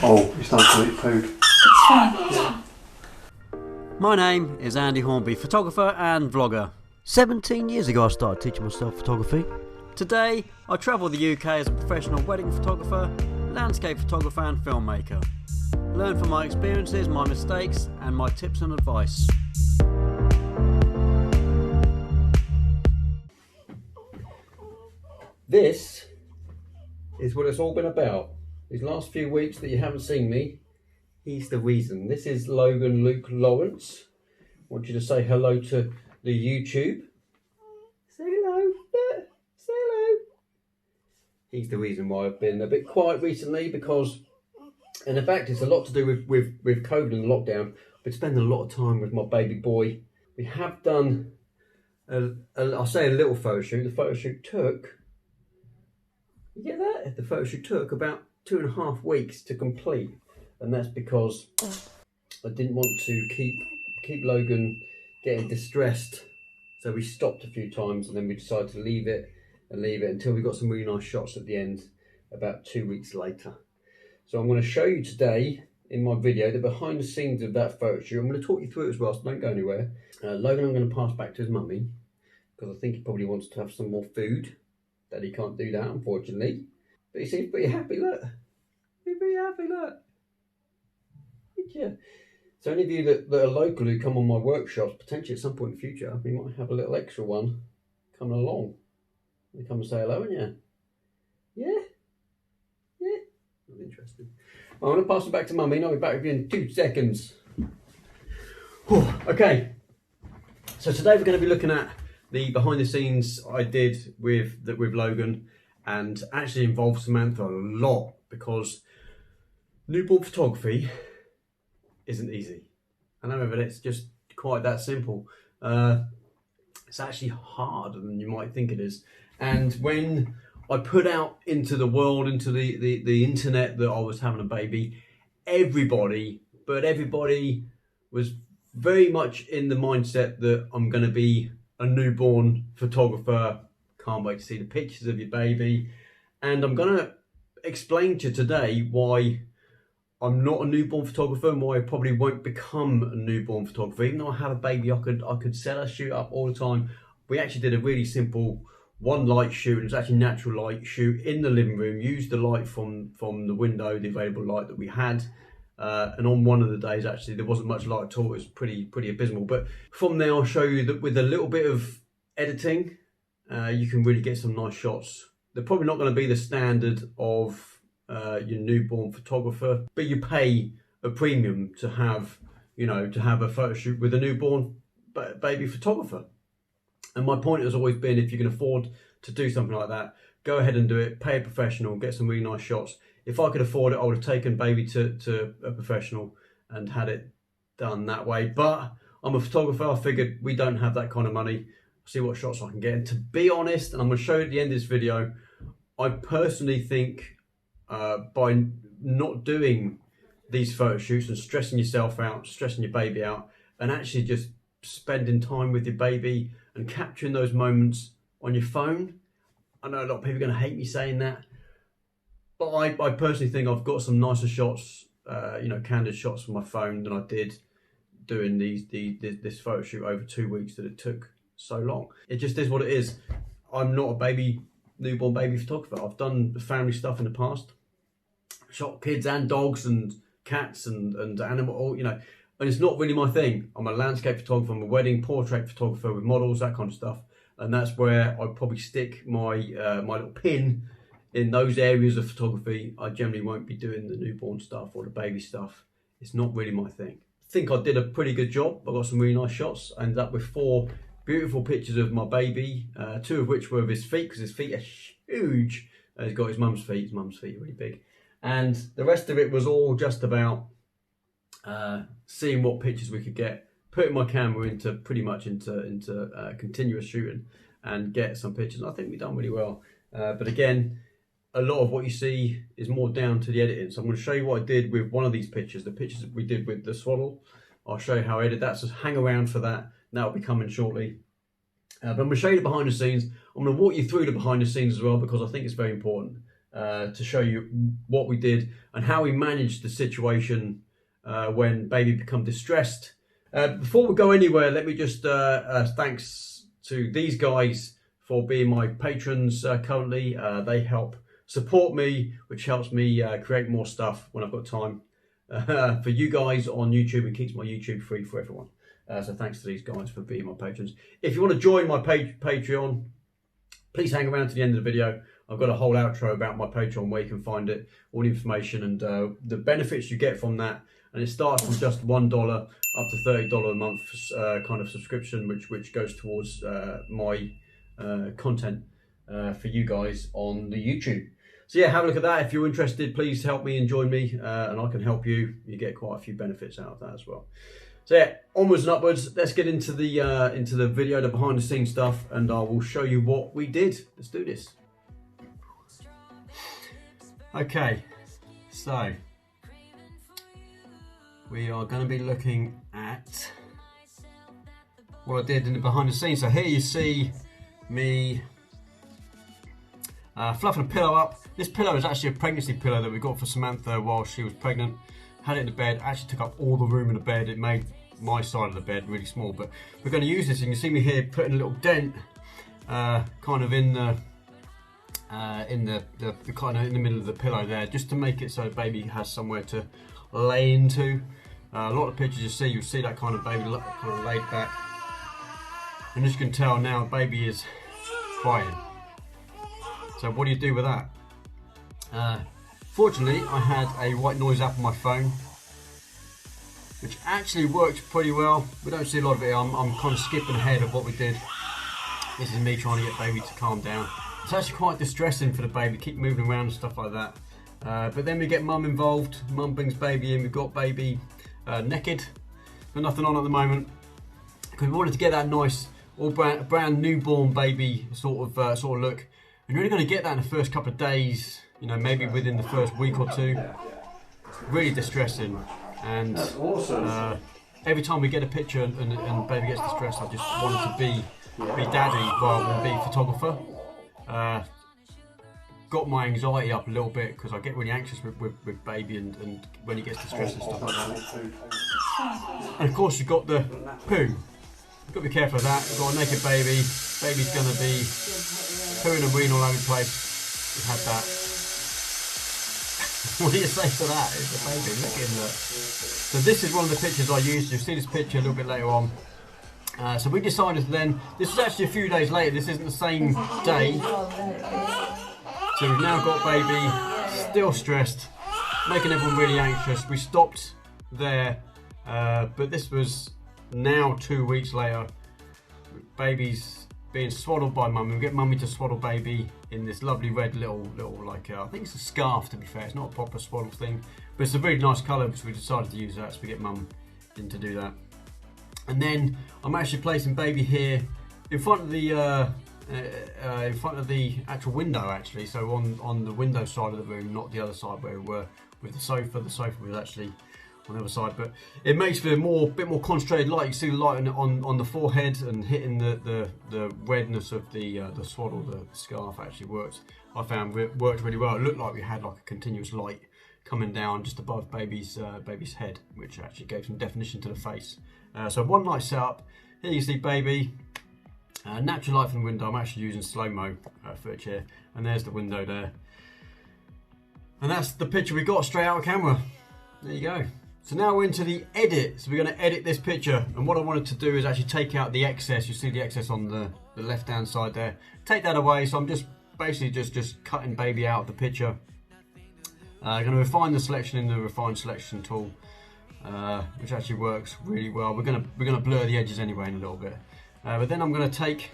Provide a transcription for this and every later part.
Oh, it's time to eat food. It's fine. Yeah. My name is Andy Hornby, photographer and vlogger. 17 years ago I started teaching myself photography. Today I travel the UK as a professional wedding photographer, landscape photographer and filmmaker. Learn from my experiences, my mistakes and my tips and advice. This is what it's all been about. These last few weeks that you haven't seen me, he's the reason. This is Logan Luke Lawrence. I want you to say hello to the YouTube. Say hello. Say hello. He's the reason why I've been a bit quiet recently because, and in fact it's a lot to do with COVID and lockdown. I've been spending a lot of time with my baby boy. We have done, I'll say a little photo shoot. The photo shoot took, you get that? The photo shoot took about 2.5 weeks to complete. And that's because I didn't want to keep Logan getting distressed. So we stopped a few times and then we decided to leave it until we got some really nice shots at the end about 2 weeks later. So I'm going to show you today in my video the behind the scenes of that photo shoot. I'm going to talk you through it as well, so don't go anywhere. Logan I'm going to pass back to his mummy because I think he probably wants to have some more food. Daddy can't do that, unfortunately. But he seems pretty happy, look. He's pretty happy, look. Yeah. So any of you that are local who come on my workshops, potentially at some point in the future, we might have a little extra one coming along. You come and say hello, won't you? Yeah? Yeah? That's interesting. I'm going to pass it back to Mummy and I'll be back with you in 2 seconds. Whew. Okay. So today we're going to be looking at the behind the scenes I did with Logan, and actually involved Samantha a lot because newborn photography isn't easy. I know, but it's just quite that simple. It's actually harder than you might think it is. And when I put out into the world, into the internet, that I was having a baby, everybody was very much in the mindset that I'm going to be a newborn photographer. Can't wait to see the pictures of your baby. And I'm going to explain to you today why I'm not a newborn photographer and why I probably won't become a newborn photographer. Even though I have a baby, I could set a shoot up all the time. We actually did a really simple one light shoot. It was actually natural light shoot in the living room. Used the light from the window, the available light that we had. And on one of the days, actually, there wasn't much light at all. It was pretty abysmal. But from there, I'll show you that with a little bit of editing, you can really get some nice shots. They're probably not going to be the standard of your newborn photographer, but you pay a premium to have, to have a photo shoot with a newborn baby photographer. And my point has always been, if you can afford to do something like that, go ahead and do it. Pay a professional, get some really nice shots. If I could afford it, I would have taken baby to a professional and had it done that way. But I'm a photographer. I figured we don't have that kind of money. See what shots I can get. And to be honest, and I'm going to show you at the end of this video, I personally think by not doing these photo shoots and stressing yourself out, stressing your baby out, and actually just spending time with your baby and capturing those moments on your phone. I know a lot of people are going to hate me saying that, but I personally think I've got some nicer shots, candid shots from my phone than I did doing this photo shoot over 2 weeks that it took so long. It just is what it is. I'm not a newborn baby photographer. I've done family stuff in the past, shot kids and dogs and cats and animal, and it's not really my thing. I'm a landscape photographer, I'm a wedding portrait photographer with models, that kind of stuff, and that's where I'd probably stick my my little pin in those areas of photography. I generally won't be doing the newborn stuff or the baby stuff. It's not really my thing. I think I did a pretty good job. I got some really nice shots. I ended up with 4 beautiful pictures of my baby, 2 of which were of his feet, because his feet are huge. He's got his mum's feet. His mum's feet are really big. And the rest of it was all just about seeing what pictures we could get, putting my camera into continuous shooting and get some pictures. And I think we've done really well. But again, a lot of what you see is more down to the editing. So I'm going to show you what I did with one of these pictures, the pictures that we did with the swaddle. I'll show you how I edited that, so hang around for that. That'll be coming shortly. But I'm going to show you the behind the scenes. I'm going to walk you through the behind the scenes as well, because I think it's very important. to show you what we did and how we managed the situation when baby become distressed. Before we go anywhere, let me just thanks to these guys for being my patrons currently. They help support me, which helps me create more stuff when I've got time for you guys on YouTube and keeps my YouTube free for everyone. So thanks to these guys for being my patrons. If you want to join my Patreon, please hang around to the end of the video. I've got a whole outro about my Patreon where you can find it, all the information and the benefits you get from that. And it starts from just $1 up to $30 a month kind of subscription, which goes towards my content for you guys on the YouTube. So yeah, have a look at that. If you're interested, please help me and join me, and I can help you. You get quite a few benefits out of that as well. So yeah, onwards and upwards. Let's get into the video, the behind the scenes stuff, and I will show you what we did. Let's do this. Okay, so we are going to be looking at what I did in the behind the scenes. So here you see me fluffing a pillow up. This pillow is actually a pregnancy pillow that we got for Samantha while she was pregnant. Had it in the bed, actually took up all the room in the bed. It made my side of the bed really small, but we're going to use this. You can see me here putting a little dent kind of in the kind of in the middle of the pillow there, just to make it so the baby has somewhere to lay into. A lot of pictures you'll see that kind of baby kind of laid back, and as you can tell now, baby is crying. So what do you do with that? Fortunately, I had a white noise app on my phone, which actually worked pretty well. We don't see a lot of it. I'm kind of skipping ahead of what we did. This is me trying to get baby to calm down. It's actually quite distressing for the baby, keep moving around and stuff like that. But then we get mum involved. Mum brings baby in. We've got baby naked, got nothing on at the moment, because we wanted to get that nice, all brand newborn baby sort of look. And you're only going to get that in the first couple of days, you know, maybe within the first week or two. Really distressing, and every time we get a picture and baby gets distressed, I just wanted to be daddy rather than be photographer. Got my anxiety up a little bit because I get really anxious with baby and when he gets distressed and stuff like that. And of course you've got the poo. You've got to be careful of that. You've got a naked baby. Baby's going to be pooing and weeing all over the place. We've had that. What do you say to that? It's a baby. Look at him. So this is one of the pictures I used. You'll see this picture a little bit later on. So we decided then, this was actually a few days later, this isn't the same day. So we've now got baby, still stressed, making everyone really anxious. We stopped there, but this was now 2 weeks later. Baby's being swaddled by mum. We get mummy to swaddle baby in this lovely red little like, I think it's a scarf to be fair, it's not a proper swaddle thing, but it's a really nice colour, so we decided to use that, so we get mum in to do that. And then I'm actually placing baby here in front of the actual window, actually. So on the window side of the room, not the other side where we were with the sofa. The sofa was actually on the other side, but it makes for a bit more concentrated light. You see the light on the forehead and hitting the redness of the swaddle. The scarf actually works. I found it worked really well. It looked like we had like a continuous light coming down just above baby's head, which actually gave some definition to the face. So one light setup. Here you see baby. Natural light from the window. I'm actually using slow-mo footage here, and there's the window there. And that's the picture we got straight out of camera. There you go. So now we're into the edit. So we're going to edit this picture, and what I wanted to do is actually take out the excess. You see the excess on the left-hand side there. Take that away. So I'm just basically just cutting baby out of the picture. Going to refine the selection in the refine selection tool. Which actually works really well. We're gonna blur the edges anyway in a little bit, but then I'm going to take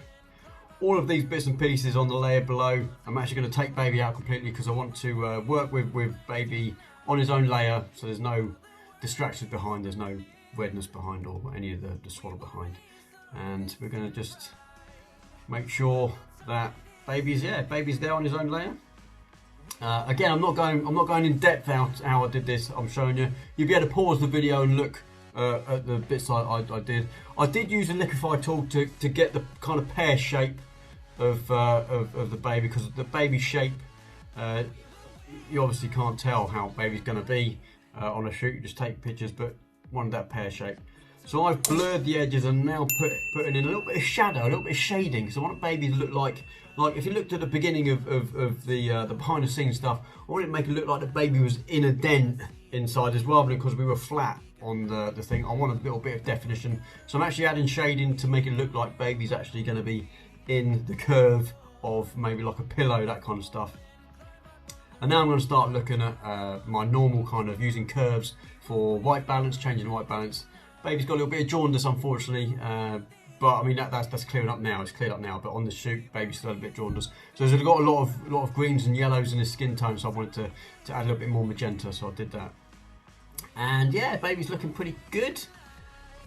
all of these bits and pieces on the layer below. I'm actually going to take baby out completely because I want to work with baby on his own layer, so there's no distractions behind, there's no redness behind or any of the swaddle behind, and we're going to just make sure that baby's there on his own layer. Again, I'm not going in depth out how I did this. I'm showing you. You'll be able to pause the video and look at the bits I did. I did use a liquify tool to get the kind of pear shape of the baby, because the baby shape you obviously can't tell how baby's going to be on a shoot. You just take pictures, but wanted that pear shape. So I've blurred the edges and now putting in a little bit of shadow, a little bit of shading. So I want baby to look like if you looked at the beginning of the behind the scenes stuff, I wanted to make it look like the baby was in a dent inside, as rather than because we were flat on the thing. I want a little bit of definition. So I'm actually adding shading to make it look like baby's actually going to be in the curve of maybe like a pillow, that kind of stuff. And now I'm going to start looking at my normal kind of using curves for white balance, changing the white balance. Baby's got a little bit of jaundice, unfortunately, but I mean that's clearing up now. It's cleared up now, but on the shoot, baby's still a bit jaundice. So he's got a lot of greens and yellows in his skin tone. So I wanted to add a little bit more magenta, so I did that. And yeah, baby's looking pretty good.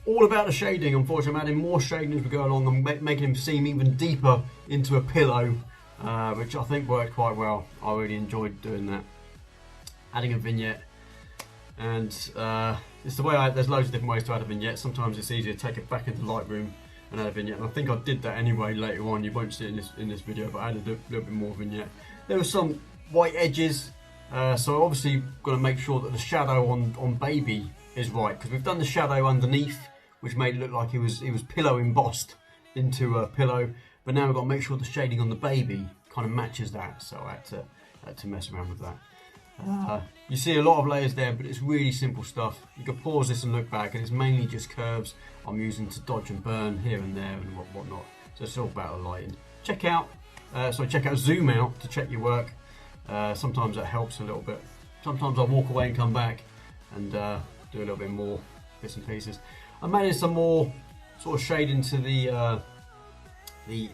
All about the shading. Unfortunately, I'm adding more shading as we go along and making him seem even deeper into a pillow, which I think worked quite well. I really enjoyed doing that. Adding a vignette. And it's the way there's loads of different ways to add a vignette. Sometimes it's easier to take it back into Lightroom and add a vignette. And I think I did that anyway later on. You won't see it in this video, but I added a little bit more vignette. There were some white edges, so obviously got to make sure that the shadow on baby is right, because we've done the shadow underneath, which made it look like it was pillow embossed into a pillow. But now we've got to make sure the shading on the baby kind of matches that. So I had to mess around with that. You see a lot of layers there, but it's really simple stuff. You can pause this and look back, and it's mainly just curves I'm using to dodge and burn here and there and whatnot. So it's all about the lighting. Check out zoom out to check your work. Sometimes that helps a little bit. Sometimes I walk away and come back and do a little bit more bits and pieces. I'm adding some more sort of shading to the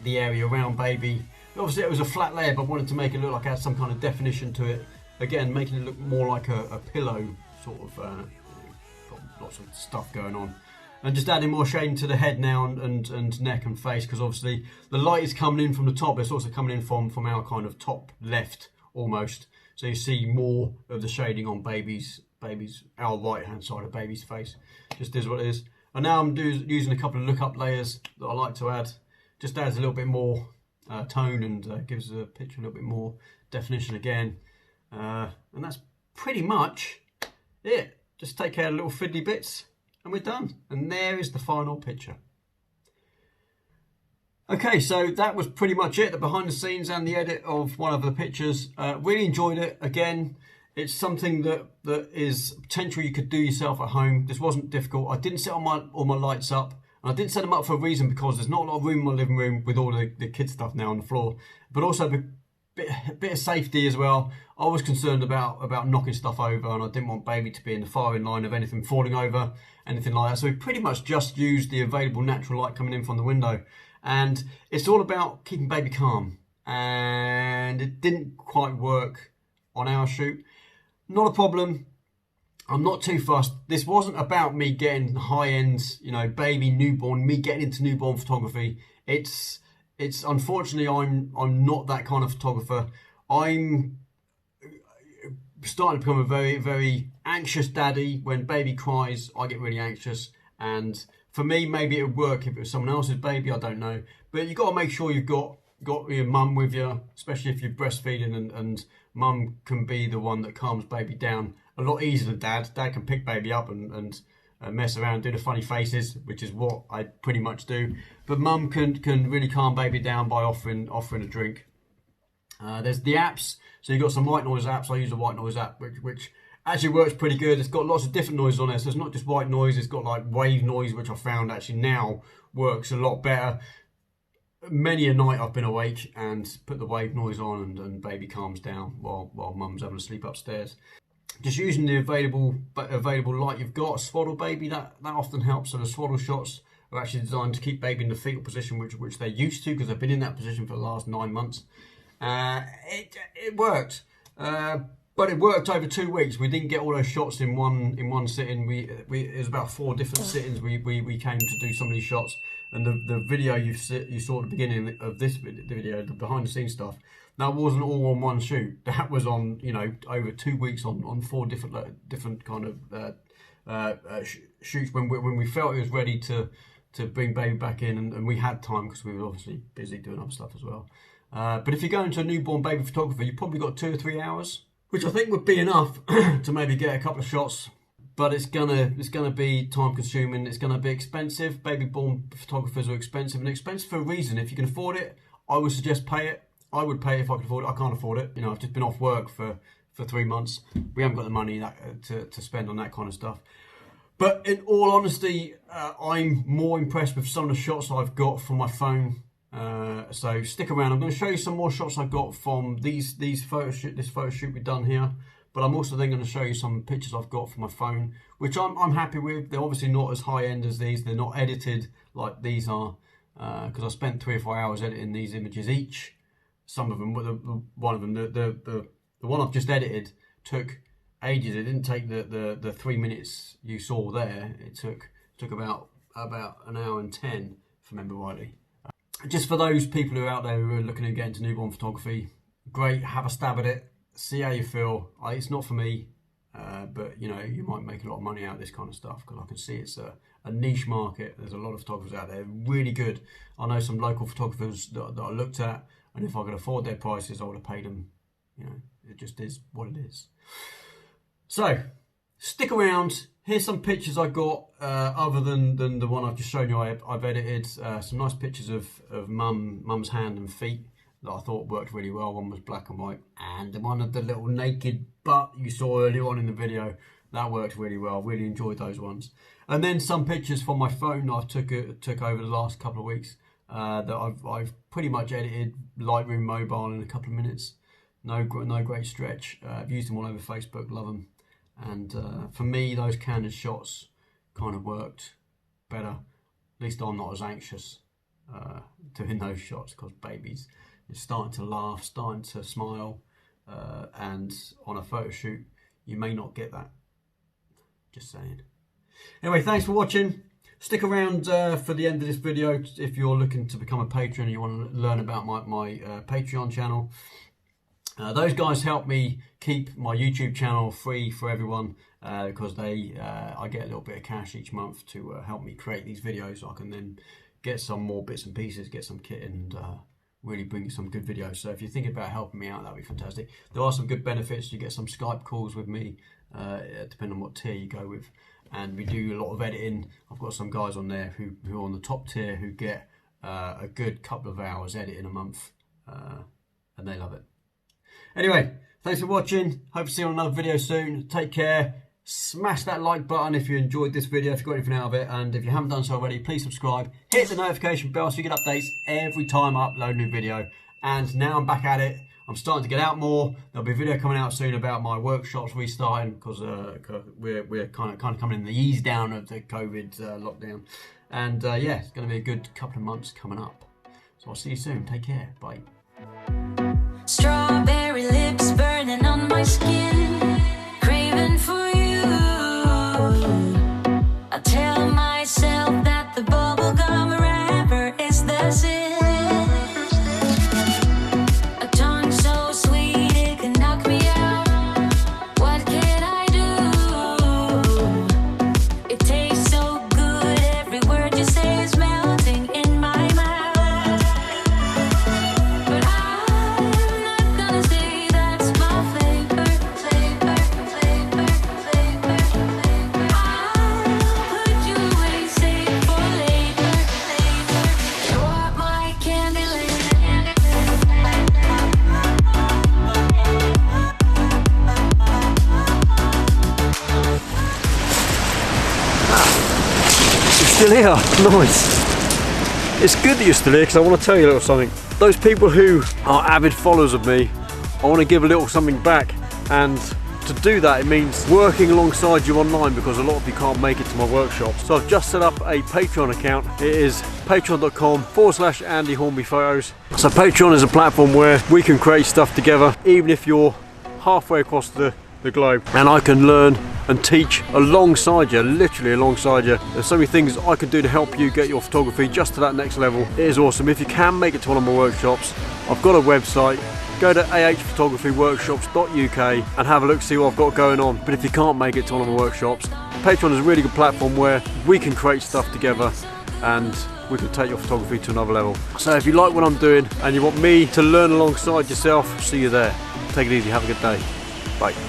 area around baby. Obviously it was a flat layer, but I wanted to make it look like it had some kind of definition to it. Again, making it look more like a pillow, sort of, got lots of stuff going on. And just adding more shading to the head now and neck and face, because obviously the light is coming in from the top, it's also coming in from our kind of top left almost. So you see more of the shading on our right hand side of baby's face. Just is what it is. And now I'm using a couple of look up layers that I like to add. Just adds a little bit more tone and gives the picture a little bit more definition again. And that's pretty much it. Just take care of the little fiddly bits and we're done. And there is the final picture. Okay, so that was pretty much it, the behind the scenes and the edit of one of the pictures. Really enjoyed it. Again, it's something that is potential you could do yourself at home. This wasn't difficult. I didn't set all my lights up. And I didn't set them up for a reason, because there's not a lot of room in my living room with all the kids stuff now on the floor. But also a bit of safety as well. I was concerned about knocking stuff over, and I didn't want baby to be in the firing line of anything falling over, anything like that. So we pretty much just used the available natural light coming in from the window. And it's all about keeping baby calm. And it didn't quite work on our shoot. Not a problem. I'm not too fussed. This wasn't about me getting high-end, baby, newborn, me getting into newborn photography. It's unfortunately I'm not that kind of photographer. I'm starting to become a very, very anxious daddy. When baby cries, I get really anxious. And for me, maybe it would work if it was someone else's baby, I don't know. But you've got to make sure you've got your mum with you, especially if you're breastfeeding, and mum can be the one that calms baby down a lot easier than dad. Dad can pick baby up and mess around, do the funny faces, which is what I pretty much do. But mum can really calm baby down by offering a drink. There's the apps. So you've got some white noise apps. I use a white noise app, which actually works pretty good. It's got lots of different noises on there. So it's not just white noise. It's got like wave noise, which I found actually now works a lot better. Many a night I've been awake and put the wave noise on, and baby calms down while mum's having a sleep upstairs. Just using the available light you've got. Swaddle baby, that often helps. So the swaddle shots are actually designed to keep baby in the fetal position, which they're used to, because they've been in that position for the last 9 months. It worked, but it worked over 2 weeks. We didn't get all those shots in one sitting. It was about 4 different sittings. We came to do some of these shots, and the video you saw at the beginning of this video, the behind the scenes stuff, that wasn't all on one shoot. That was on over 2 weeks on 4 different kind of shoots when we felt it was ready to bring baby back in, and we had time because we were obviously busy doing other stuff as well. But if you're going to a newborn baby photographer, you've probably got 2 or 3 hours which I think would be enough to maybe get a couple of shots. But it's gonna be time consuming. It's gonna be expensive. Baby born photographers are expensive, and expensive for a reason. If you can afford it, I would suggest pay it. I would pay it if I could afford it. I can't afford it. You know, I've just been off work for 3 months. We haven't got the money to spend on that kind of stuff. But in all honesty, I'm more impressed with some of the shots I've got from my phone. So stick around. I'm going to show you some more shots I've got from this photo shoot we've done here. But I'm also then going to show you some pictures I've got from my phone, which I'm happy with. They're obviously not as high end as these. They're not edited like these are, because I spent 3 or 4 hours editing these images each. Some of them, one of them, the one I've just edited took ages. It didn't take the 3 minutes you saw there. It took about an hour and 10, if I remember rightly. Just for those people who are out there who are looking to get into newborn photography, great, have a stab at it, see how you feel. It's not for me, but you know, you might make a lot of money out of this kind of stuff, because I can see it's a niche market. There's a lot of photographers out there, really good. I know some local photographers that I looked at, and if I could afford their prices, I would have paid them. You know, it just is what it is. So, stick around. Here's some pictures I got, other than the one I've just shown you. I've edited some nice pictures of mum's hand and feet that I thought worked really well. One was black and white, and one of the little naked butt you saw earlier on in the video, that worked really well. Really enjoyed those ones. And then some pictures from my phone that I took over the last couple of weeks, that I've pretty much edited Lightroom mobile in a couple of minutes. No great stretch. I've used them all over Facebook, love them. And for me, those candid shots kind of worked better. At least I'm not as anxious doing those shots, because babies are starting to laugh, starting to smile, and on a photo shoot, you may not get that. Just saying. Anyway, thanks for watching. Stick around for the end of this video if you're looking to become a patron and you want to learn about my Patreon channel. Those guys help me keep my YouTube channel free for everyone, because I get a little bit of cash each month to help me create these videos, so I can then get some more bits and pieces, get some kit, and really bring you some good videos. So if you're thinking about helping me out, that'd be fantastic. There are some good benefits. You get some Skype calls with me, depending on what tier you go with, and we do a lot of editing. I've got some guys on there who are on the top tier who get a good couple of hours editing a month, and they love it. Anyway, thanks for watching. Hope to see you on another video soon. Take care. Smash that like button if you enjoyed this video, if you got anything out of it. And if you haven't done so already, please subscribe. Hit the notification bell so you get updates every time I upload a new video. And now I'm back at it. I'm starting to get out more. There'll be a video coming out soon about my workshops restarting, because we're kind of coming in the ease down of the COVID lockdown. And yeah, it's going to be a good couple of months coming up. So I'll see you soon. Take care. Bye. Strawberry lips burning on my skin, craving for you. I tell myself that the bubblegum wrapper is the sin. A tongue so sweet it can knock me out. What can I do? It tastes so good, every word you say is melting in my mouth. Still here, nice. It's good that you're still here, because I want to tell you a little something. Those people who are avid followers of me, I want to give a little something back, and to do that it means working alongside you online, because a lot of you can't make it to my workshop. So I've just set up a Patreon account. It is patreon.com/Andy Hornby Photos. So Patreon is a platform where we can create stuff together, even if you're halfway across the globe, and I can learn and teach alongside you, literally alongside you. There's so many things I can do to help you get your photography just to that next level. It is awesome. If you can make it to one of my workshops, I've got a website. Go to ahphotographyworkshops.uk and have a look, see what I've got going on. But if you can't make it to one of my workshops, Patreon is a really good platform where we can create stuff together and we can take your photography to another level. So if you like what I'm doing and you want me to learn alongside yourself, see you there. Take it easy, have a good day. Bye.